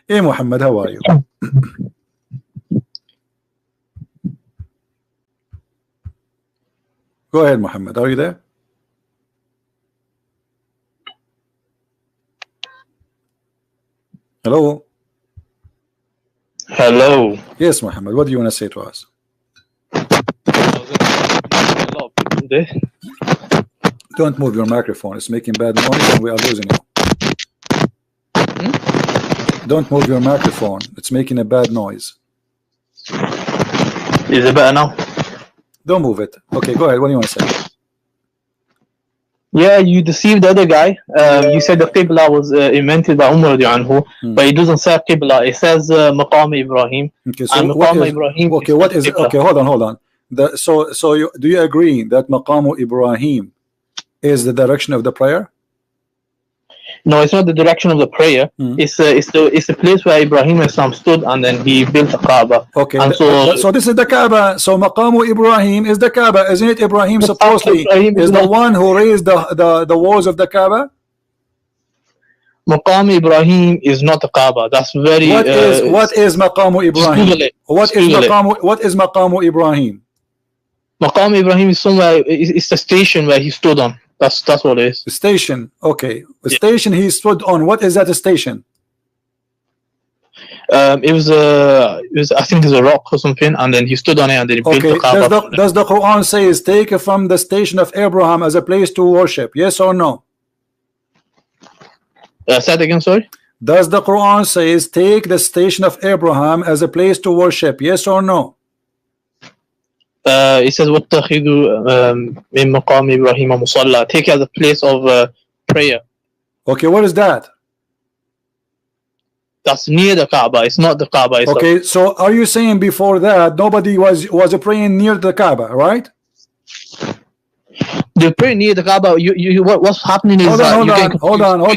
Hey Muhammad, how are you? Go ahead, Muhammad. Are you there? Hello. Hello. Yes, Muhammad. What do you want to say to us? Don't move your microphone. It's making bad noise and we are losing you. Don't move your microphone. It's making a bad noise. Is it better now? Don't move it. Okay, go ahead. What do you want to say? Yeah, you deceived the other guy. You said the Qibla was invented by Umar anhu, but it doesn't say Qibla. It says Maqam Ibrahim. Okay, so what is okay? Hold on. Do you agree that Maqam Ibrahim is the direction of the prayer? No, it's not the direction of the prayer. It's a place where Ibrahim Islam stood, and then he built a Kaaba. Okay, so this is the Kaaba. So Maqam Ibrahim is the Kaaba, isn't it? Ibrahim supposedly is the one who raised the walls of the Kaaba. Maqam Ibrahim is not the Kaaba. That's very. What is Maqam Ibrahim? What is Maqam Ibrahim? Maqam Ibrahim is somewhere. It's the station where he stood on. That's what it is. The station. Okay. The station he stood on. What is that station? It was I think it's a rock or something, and then he stood on it and then he built the Kaaba. Does the Quran say is take from the station of Abraham as a place to worship? Yes or no? Say it again, sorry. Does the Quran say is take the station of Abraham as a place to worship? Yes or no? It says وَاتَّخِذُوا مِن مَقَامِ إِبْرَاهِيمَ مُصَلَّى. Take it as a place of prayer. Okay, what is that? That's near the Kaaba. It's not the Kaaba itself. Okay, so are you saying before that nobody was praying near the Kaaba, right? They pray near the Kaaba. What's happening is hold on. No,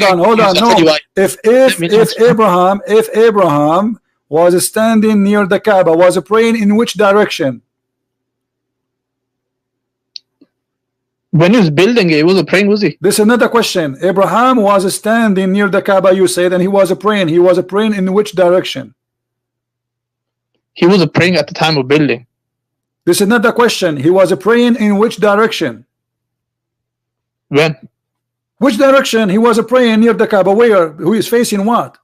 if Abraham was standing near the Kaaba, was praying in which direction? When he was building it, he wasn't praying, was he? This is another question. Abraham was standing near the Kaaba, you said, and he was praying. He was praying in which direction? He wasn't praying at the time of building. This is another question. He was praying in which direction? When? Which direction? He was praying near the Kaaba. Where? Who is facing what?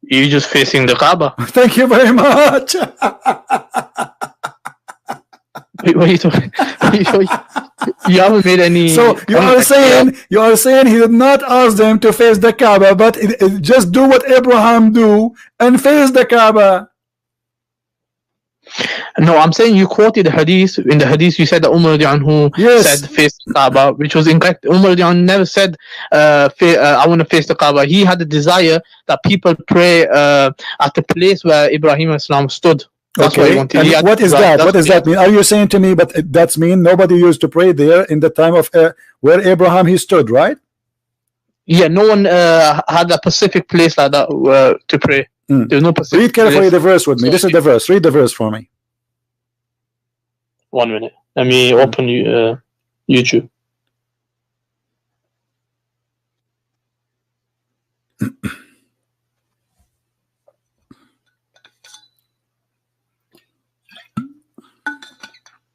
You're just facing the Kaaba. Thank you very much. What are you talking? You haven't made any. So you are saying he did not ask them to face the Kaaba, but just do what Abraham do and face the Kaaba. No, I'm saying you quoted the hadith. In the hadith, you said that Umar anhu said face the Kaaba, which was incorrect. Umar anhu never said I want to face the Kaaba. He had the desire that people pray at the place where Ibrahim Islam stood. That's what he wanted. What is that? What does that mean? Are you saying to me, but that's mean nobody used to pray there in the time of where Abraham he stood, right? Yeah, no one had a specific place like that to pray. There's no specific. Read carefully the verse with me. This is the verse. Read the verse for me. 1 minute. Let me open YouTube.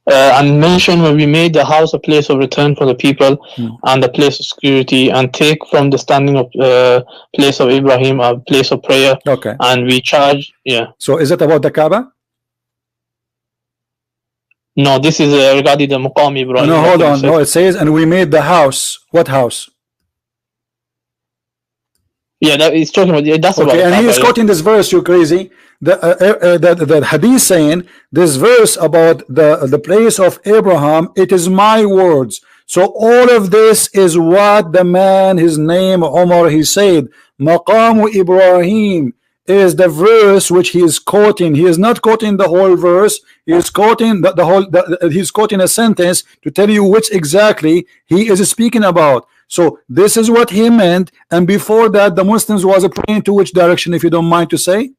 And mention when we made the house a place of return for the people and a place of security, and take from the standing of place of Ibrahim a place of prayer. Okay. And we charge. So is it about the Kaaba? No, this is regarding the Maqam Ibrahim. No, hold on. No, it says, and we made the house. What house? Yeah, that is talking about. That's okay, about. And he is quoting this verse. You crazy? The hadith saying this verse about the place of Abraham. It is my words. So all of this is what the man, his name Omar, he said. Maqam Ibrahim is the verse which he is quoting. He is not quoting the whole verse. He is quoting the whole. He's quoting a sentence to tell you which exactly he is speaking about. So this is what he meant. And before that, the Muslims was praying to which direction, if you don't mind to say?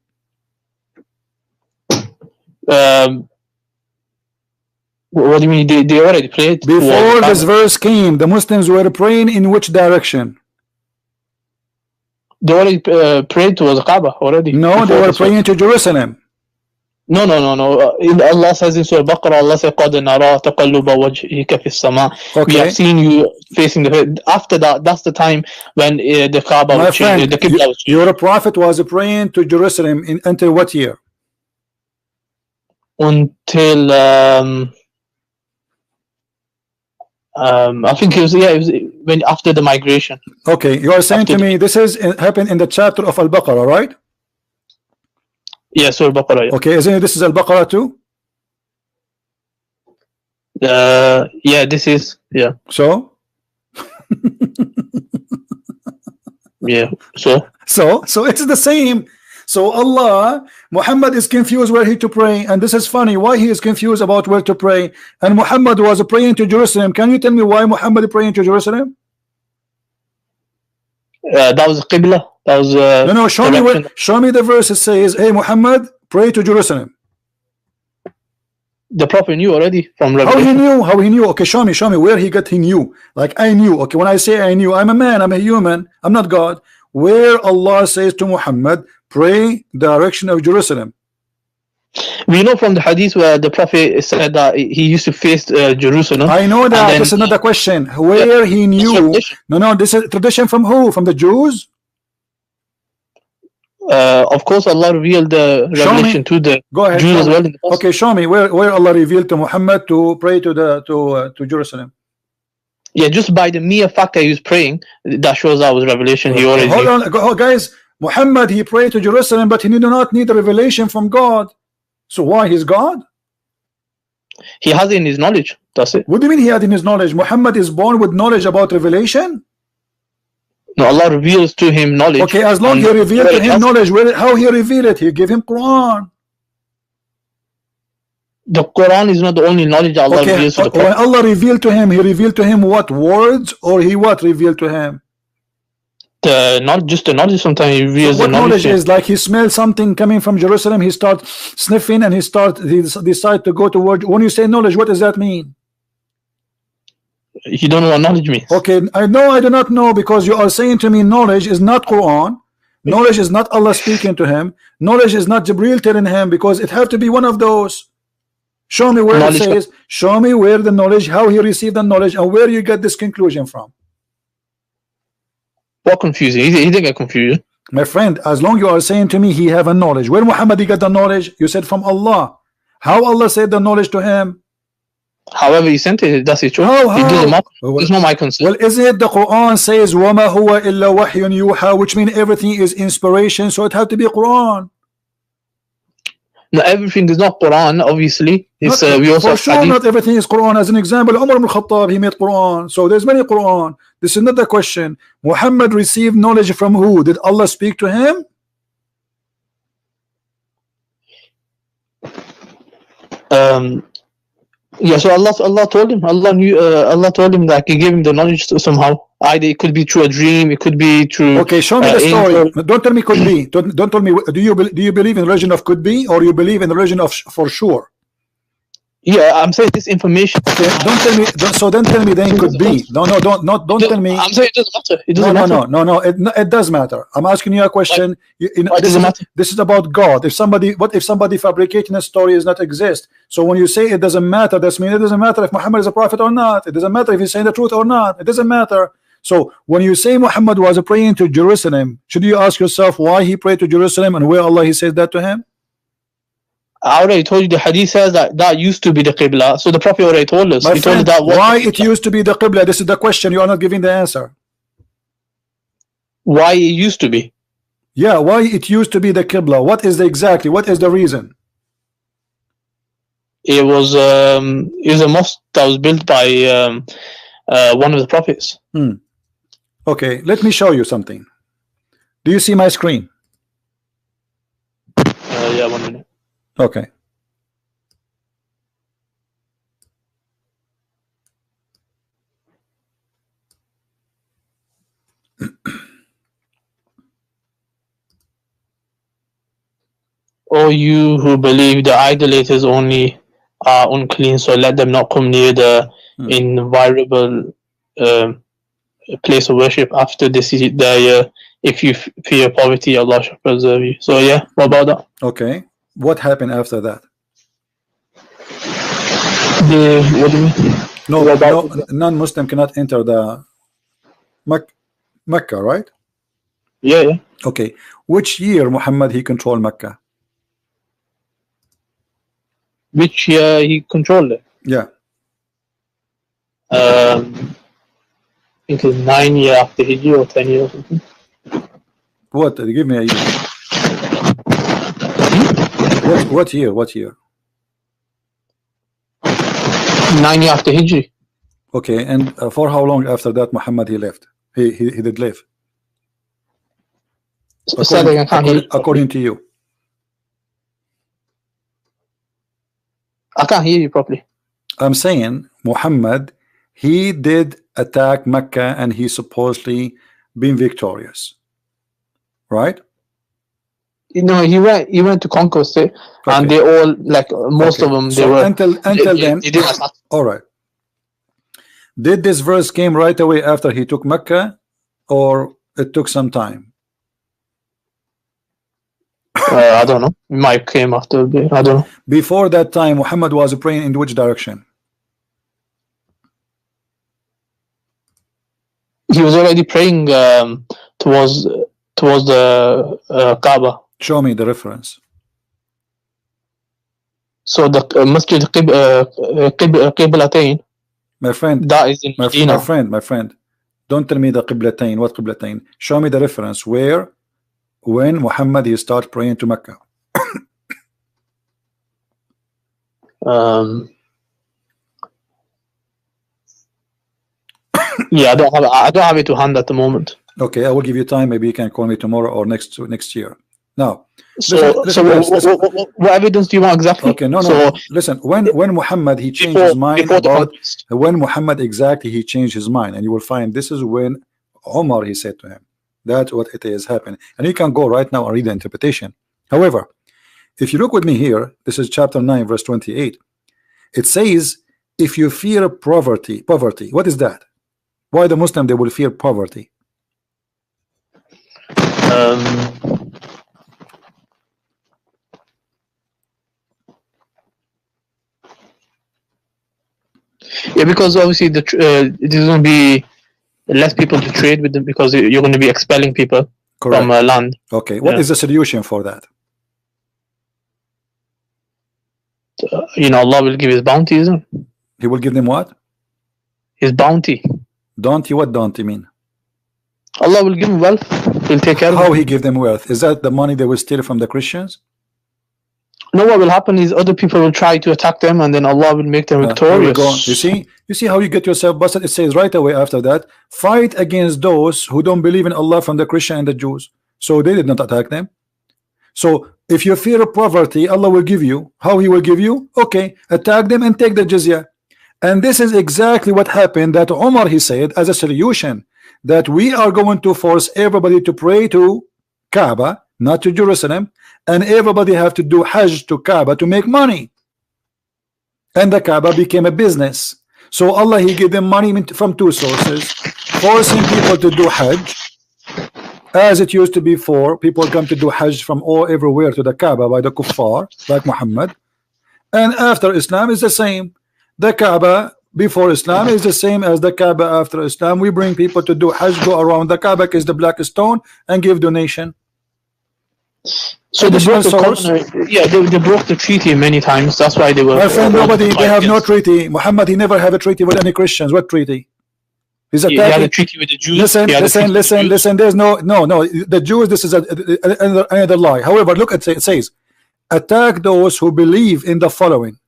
What do you mean? They already prayed? Before this verse came, the Muslims were praying in which direction? They already prayed towards Kaaba already. No, they were praying to Jerusalem. No. Allah says in Surah Baqarah, Allah says, قَدْ نَرَى تَقَلُّبَ وَجْهِكَ فِي السَّمَاءِ. We have seen you facing the. After that, that's the time when the Kaaba was changed. The Qibla was changed. Your prophet was praying to Jerusalem until what year? Until I think it was when after the migration. Okay, you are saying after to me this is happened in the chapter of Al-Baqarah, right? Yeah, Surah Baqarah. Yeah. Okay, isn't it, this is Al-Baqarah too? Yeah, this is, yeah. So? Yeah, so it's the same. So Allah, Muhammad is confused where he to pray, and this is funny. Why he is confused about where to pray? And Muhammad was praying to Jerusalem. Can you tell me why Muhammad is praying to Jerusalem? That was Qibla. That was no. Show me the verse that says, "Hey Muhammad, pray to Jerusalem." The prophet knew already from Revelation. How he knew? Okay, show me where he knew. Like I knew. Okay, when I say I knew, I'm a man. I'm a human. I'm not God. Where Allah says to Muhammad, pray direction of Jerusalem. We know from the hadith where the prophet said that he used to face Jerusalem. I know that. Then, this is not the question. Where he knew? No. This is tradition from who? From the Jews? Of course, Allah revealed the revelation to the Jews as well. Okay, show me where Allah revealed to Muhammad to pray to Jerusalem. Yeah, just by the mere fact that he was praying, that shows that was revelation. He already hold on, guys. Muhammad, he prayed to Jerusalem, but he did not need a revelation from God. So why he's God? He has it in his knowledge. That's it. What do you mean he had in his knowledge? Muhammad is born with knowledge about revelation? No, Allah reveals to him knowledge. Okay, as long as he revealed to him knowledge, how he revealed it? He gave him Quran. The Quran is not the only knowledge Allah reveals to the Prophet. When Allah revealed to him, he revealed to him what? Words? Or he what revealed to him? Not just the knowledge. Sometimes he reveals so the knowledge. Is like he smelled something coming from Jerusalem, he starts sniffing and he decide to go towards. When you say knowledge, what does that mean? You don't know what knowledge means. Okay, I do not know, because you are saying to me knowledge is not Quran, knowledge is not Allah speaking to him, knowledge is not Jibril telling him, because it have to be one of those. Show me where it says, show me where the knowledge, how he received the knowledge, and where you get this conclusion from. What confusing? He didn't get confused. My friend, as long you are saying to me he have a knowledge, where Muhammad he got the knowledge? You said from Allah. How Allah said the knowledge to him? However he sent it, that's it. True. It's not my concern. Well, isn't it the Quran says وَمَا هُوَ إِلَّا وَحْيٌ يُوحَى, which means everything is inspiration, so it had to be Quran. No, everything is not Quran, obviously. It's, we also for sure, not everything is Quran. As an example, Umar ibn Khattab, he made Quran. So there's many Quran. This is not the question. Muhammad received knowledge from who? Did Allah speak to him? Yeah, so Allah told him. Allah told him that He gave him the knowledge somehow. Either it could be through a dream, it could be through. Okay, show me the story. Don't tell me could be. Don't tell me. Do you believe in religion of could be, or you believe in the religion of for sure? Yeah, I'm saying this information. Okay, don't tell me. So then tell me then could be. No, don't tell me. I'm saying it doesn't matter. It doesn't matter. No. It does matter. I'm asking you a question. This is about God. If somebody fabricating a story does not exist. So when you say it doesn't matter, that means it doesn't matter if Muhammad is a prophet or not. It doesn't matter if he's saying the truth or not. It doesn't matter. So when you say Muhammad was praying to Jerusalem, should you ask yourself why he prayed to Jerusalem and where Allah he says that to him? I already told you the hadith says that used to be the Qibla. So the Prophet already told us. He told us that why it used to be the Qibla. This is the question. You are not giving the answer. Why it used to be? Yeah, why it used to be the Qibla. What is the reason? It was a mosque that was built by one of the prophets. Okay, let me show you something. Do you see my screen? Yeah, 1 minute. Okay. O you who believe, the idolaters only are unclean, so let them not come near the inviolable place of worship after they see their if you fear poverty, Allah shall preserve you. So yeah, what about that? Okay, what happened after that? What do you mean? No, non-Muslim cannot enter the Mecca, right? Yeah. Okay, which year Muhammad he controlled Mecca? Which year he controlled it? Yeah. I think it's 9 years after Hijri or 10 years or something. What? Give me a year. What year? What year? 9 years after Hijri. Okay, and for how long after that Muhammad he left? He did live. According to you. I can't hear you properly. I'm saying Muhammad, he did attack Mecca and he supposedly been victorious, right? No, he went to conquer it, okay. And they all, like most of them, so until then. All right. Did this verse came right away after he took Mecca, or it took some time? I don't know. It might came after a bit. I don't know. Before that time, Muhammad was praying in which direction? He was already praying towards the Kaaba. Show me the reference. So the Masjid Qiblatain. My friend, that is in Medina. My friend, don't tell me the Qiblatain. What Qiblatain? Show me the reference where, when Muhammad he start praying to Mecca. Yeah, I don't have it to hand at the moment. Okay, I will give you time. Maybe you can call me tomorrow or next year. Now, listen. What evidence do you want exactly? Okay, no. Listen, when Muhammad he changed his mind about when Muhammad exactly he changed his mind, and you will find this is when Omar he said to him, that's what it is happening, and you can go right now and read the interpretation. However, if you look with me here, this is chapter 9 verse 28. It says, if you fear poverty, what is that? Why the Muslim they will fear poverty? Yeah, because obviously there's going to be less people to trade with them because you're going to be expelling people from land. Okay, what is the solution for that? Allah will give his bounty, isn't it? He will give them what? His bounty. Bounty? What bounty mean? Allah will give them wealth. He'll take care of them. How he give them wealth? Is that the money they will steal from the Christians? No, what will happen is other people will try to attack them, and then Allah will make them victorious. You see how you get yourself busted? It says right away after that, fight against those who don't believe in Allah from the Christian and the Jews. So they did not attack them. So if you fear poverty, Allah will give you. How he will give you? Okay, attack them and take the jizya. And this is exactly what happened that Omar he said as a solution, that we are going to force everybody to pray to Kaaba, not to Jerusalem, and everybody have to do Hajj to Kaaba to make money, and the Kaaba became a business. So Allah he gave them money from two sources, forcing people to do Hajj, as it used to be before. People come to do Hajj from everywhere to the Kaaba by the kuffar like Muhammad, and after Islam is the same. The Kaaba before Islam is the same as the Kaaba after Islam. We bring people to do Hajj, go around the Kaaba, kiss the black stone, and give donation. So they broke they broke the treaty many times. That's why they were. My friend, they have no treaty. Muhammad he never had a treaty with any Christians. What treaty? He had a treaty with the Jews. Listen. There's no. The Jews. This is another lie. However, look at it says, attack those who believe in the following.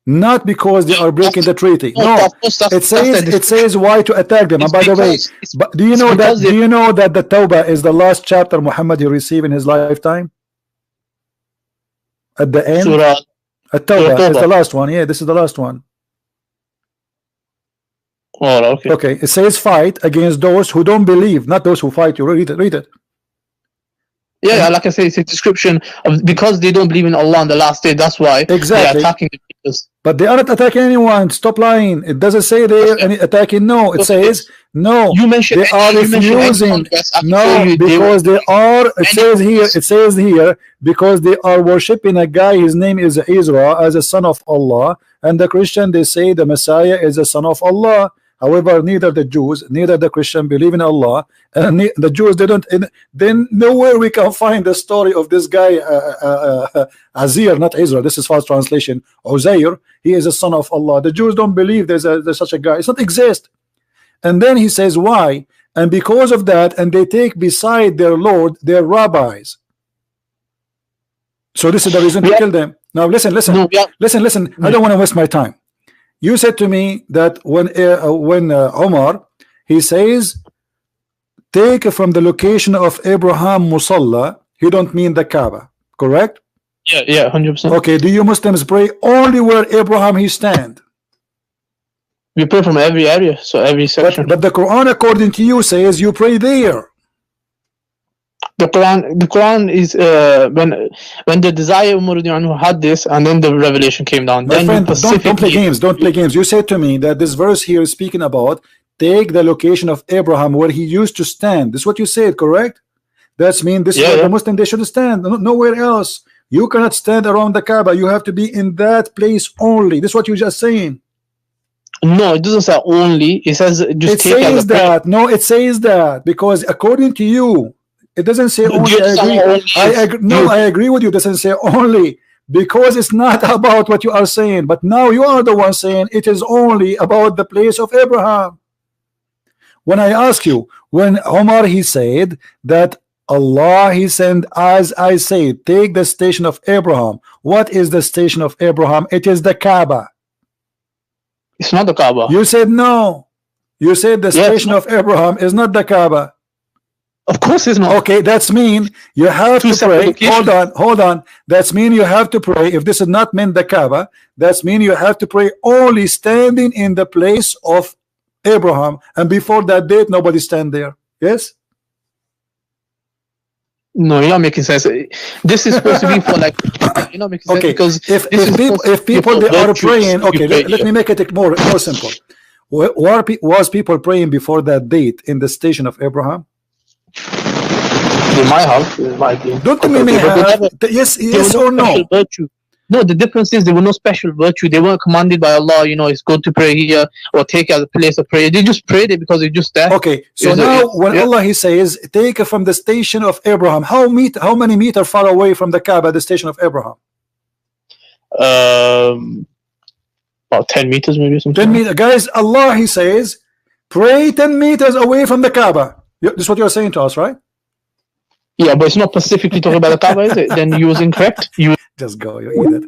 Not because they are breaking the treaty. No, it says why to attack them. And by the way, do you know that the Tawbah is the last chapter Muhammad he received in his lifetime? At the end, Tawbah is the last one. Yeah, this is the last one. Oh, okay. Okay, it says fight against those who don't believe, not those who fight you. Read it. Yeah, like I say, it's a description of, because they don't believe in Allah on the last day. That's why they're attacking the people. But they aren't attacking anyone. Stop lying. It doesn't say they're attacking. No, it says no. You mentioned they are refusing. No, because they are. It says here. It says here because they are worshiping a guy. His name is Israel as a son of Allah, and the Christian, they say the Messiah is a son of Allah. However, neither the Jews, neither the Christian believe in Allah, and the Jews, they don't. Then nowhere we can find the story of this guy Azir, not Israel. This is false translation. Uzair, he is a son of Allah. The Jews don't believe there's such a guy. It's not exist. And then he says why? And because of that, and they take beside their Lord their rabbis. So this is the reason to kill them. Now listen. Listen. I don't want to waste my time. You said to me that when Omar, he says, take from the location of Abraham Musalla, he don't mean the Kaaba, correct? Yeah, 100%. Okay, do you Muslims pray only where Abraham he stand? We pray from every area, so every section. But the Quran, according to you, says you pray there. The Quran is when the desire Umar had this, and then the revelation came down. My friend, don't play games. Don't play games. You said to me that this verse here is speaking about take the location of Abraham where he used to stand. This is what you said, correct? That's mean this is where the Muslim they should stand, nowhere else. You cannot stand around the Kaaba. You have to be in that place only. This is what you're just saying. No, it doesn't say only. It says just. It says that. No, it says that because according to you. It doesn't say only. I agree. No, I agree with you. It doesn't say only because it's not about what you are saying. But now you are the one saying it is only about the place of Abraham. When I ask you, when Omar he said that Allah he sent, as I say, take the station of Abraham. What is the station of Abraham? It is the Kaaba. It's not the Kaaba. You said no. You said the station of Abraham is not the Kaaba. Of course it's not. Okay, that's mean you have to pray. Hold on. That's mean you have to pray. If this is not meant the Kaaba, that's mean you have to pray only standing in the place of Abraham. And before that date, nobody stand there. Yes? No, you're not making sense. This is supposed to be for like you're not making sense because if people they are praying, okay, let me make it more simple. Was people praying before that date in the station of Abraham? They might have. It might be. Don't you mean yes or no? Virtue. No, the difference is there were no special virtue. They weren't commanded by Allah. You know, it's good to pray here or take as a place of prayer. They just prayed it because it's just there. Okay, so now when Allah he says, take from the station of Abraham. How many meters far away from the Kaaba, the station of Abraham? About 10 meters, maybe something. 10 meters, guys. Allah he says, pray 10 meters away from the Kaaba. This is what you're saying to us, right? Yeah, but it's not specifically talking about the Kaaba, is it? Then you was incorrect. Just go, you idiot.